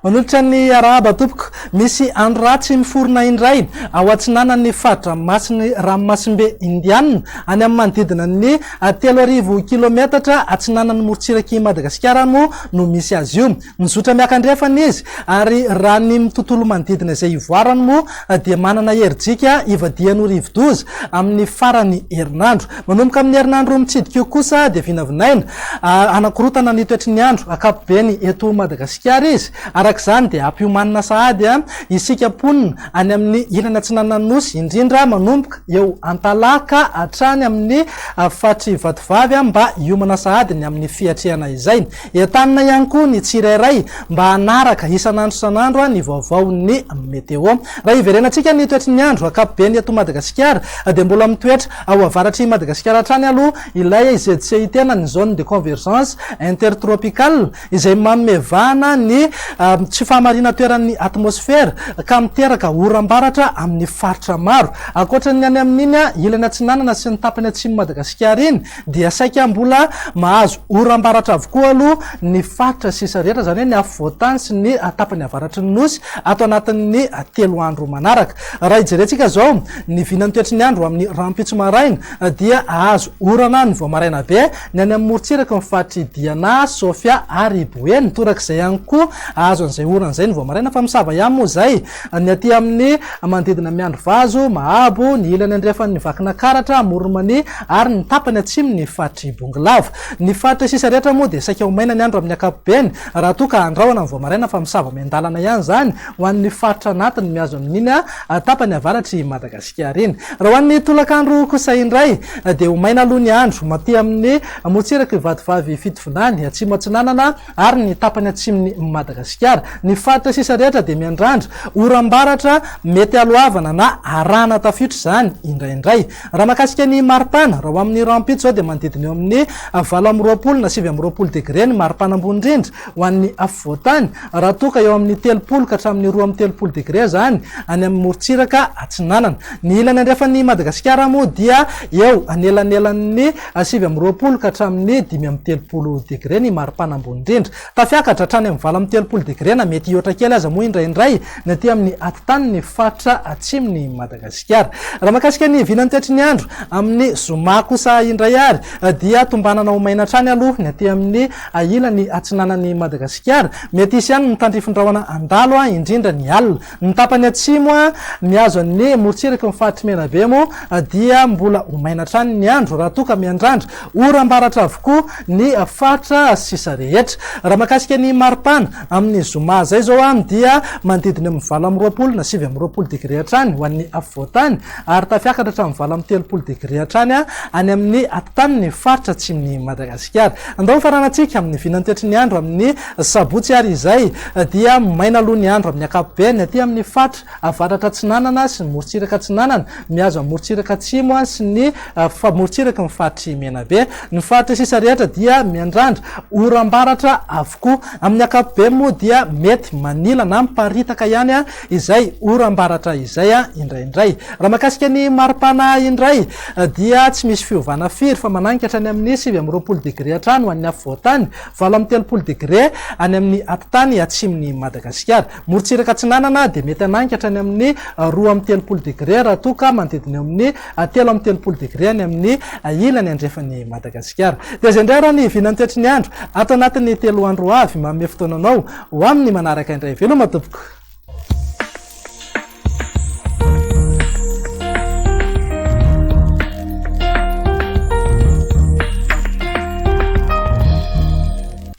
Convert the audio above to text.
manolotra ny arahaba tompoko misy andro ratsy miforona indray ao atsinanan'ny faritra masiny ranomasimbe indianina any amin'ny manodidina ny 3,000 kilometatra atsinanan'ny morotsiraky Madagasikara no misy azy io. Mizotra miakandrefana izy ary raha ny tontolo manodidina izay ivoarany moa dia manana herijika ivadian'ora rivo-doza amin'ny farany herinandro. Manomboka amin'ny herinandro mitsidika io kosa dia vinavinaina anakorotana ny toetry ny andro akapobeny eto Madagasikara izy. Arak'izany dia ampiomanina sahady isika ponina any amin'ny ilany atsinanan'ny nosy indrindra manomboka eo Antalaka hatrany amin'ny fatry vatovavy mba hiomana sahady ny amin'ny fiatrehana izay. Entanina ihany koa ny tsirairay mba hanaraka isanandro isanandro ny vaovaon'ny meteo. Raha iverenantsika ny toetry ny andro akapobeny eto Madagasikara dia mbola mitoetra ao avaratry Madagasikara hatrany aloha ilay ZCIT ny zone de convergence intertropicale izay mamevana ny tsy fahamarina toeran'ny atmosfera ka miteraka oram-baratra amin'ny faritra maro. Ankoatran'ny any amin'iny ilany atsinanana sy ny tapany atsimo Madagasikara iny dia saika mbola mahazo oram-baratra avokoa aloha ny faritra sisa rehetra, zany hoe ny afovoantany sy ny tapany avaratry ny nosy ato anatin'ny 3 andro manaraka. Raha ijerentsika zao ny vinan'ny toetry ny andro amin'ny rampitso maraina dia ahazo orana ny voamaraina be ny any amin'ny morotsiraka ny faritry Diana, Sofia ary Boeny. Torak'izay ihany koa ahazo an'izay orana izay ny voamaraina fa misava ihany moa zay ny aty amin'ny manodidina miandro vazo, Mahabo, ny ilany andrefan'ny vakina karatra, Moromani ary ny tapany atsimo ny faritry Bongolava. Ny faritra sisa rehetra moa dia saika ho maina ny andro amin'ny akapobeny raha toa ka andrahoana ny voamaraina fa misava miandalana ihany zany ho an'ny faritra anatiny miazo amin'iny tapany avaratry Madagasikara iny. Raha ho an'ny tolakandro kosa indray dia ho maina aloha ny andro maty amin'ny morotsiraka vatovavy fitovinany atsimo atsinanana ary ny tapany atsimony Madagasikara. Ny faritra sisa rehetra dia miandrandra oram-baratra mety alohavana na arahana tafitry zany indraindray. Raha makasika ny maripana raha ho amin'ny rampitso zao dia manodidina eo amin'ny 20 na 20 degré ny maripana ambony indrindra ho an'ny afovoantany, raha toka eo amin'ny 30 ka hatramin'ny 2 degré zany any amin'ny morotsiraka atsinanana. Ny ilany andrefan'ny Madagasikara moa dia eo anelanelan'ny 20 ka hatramin'ny 5 degré ny maripana ambony indrindra. Tafiakatra hatrany amin'ny 20 degré na mety hihoatra kely aza moa indraindray ny aty amin'ny atitany ny faritra atsimony Madagasikara. Raha makasika ny vinan'ny toetry ny andro amin'ny zoma kosa indray ary dia tombanana ho maina hatrany aloha ny aty amin'ny ilany atsinanan'ny Madagasikara. Mety isy ihany ny tandrifondrahoana andalo indrindra ny alina. Ny tapany atsimo miazo ny morotsiraka ny faritry Menabe moa dia mbola ho maina hatrany ny andro raha toa ka miandrandra oram-baratra avokoa ny faritra sisa rehetra. Raha makasika ny maripana amin'ny zoma zay zao dia manodidina amin'ny 20 na 20 degré hatrany ho an'ny afovoantany ary tafiakatra hatramin'ny 30 degré hatrany any amin'ny atitany ny faritra atsimony Madagasikara. Andao faranantsika amin'ny vinan'ny toetry ny andro amin'ny sabotsy ary izay dia maina aloha ny andro amin'ny akapobeny aty amin'ny faritra avaratra atsinanana sy ny morotsiraka atsinanana miazo amin'ny morotsiraka atsimo sy ny morotsiraka ny faritry Menabe. Ny faritra sisa rehetra dia miandrandra oram-baratra avokoa. Amin'ny akapobeny moa dia mety manila na miparitaka ihany izay oram-baratra izay indraindray. Raha makasika ny maripana indray dia tsy misy fiovana firy fa mananika hatrany amin'ny 20 degré hatrany ho an'ny afovoantany, 30 degré any amin'ny atitany atsimony Madagasikara. Morotsiraka atsinanana dia mety hananika hatrany amin'ny 2 degré raha toa ka manodidina amin'ny 3 degré any amin'ny ilany andrefan'ny Madagasikara. Dia izay indray raha ny vinan'ny toetry ny andro ato anatin'ny 3 andro avy manome fotoananao ho amin'ny manaraka indray. Veloma tompoko.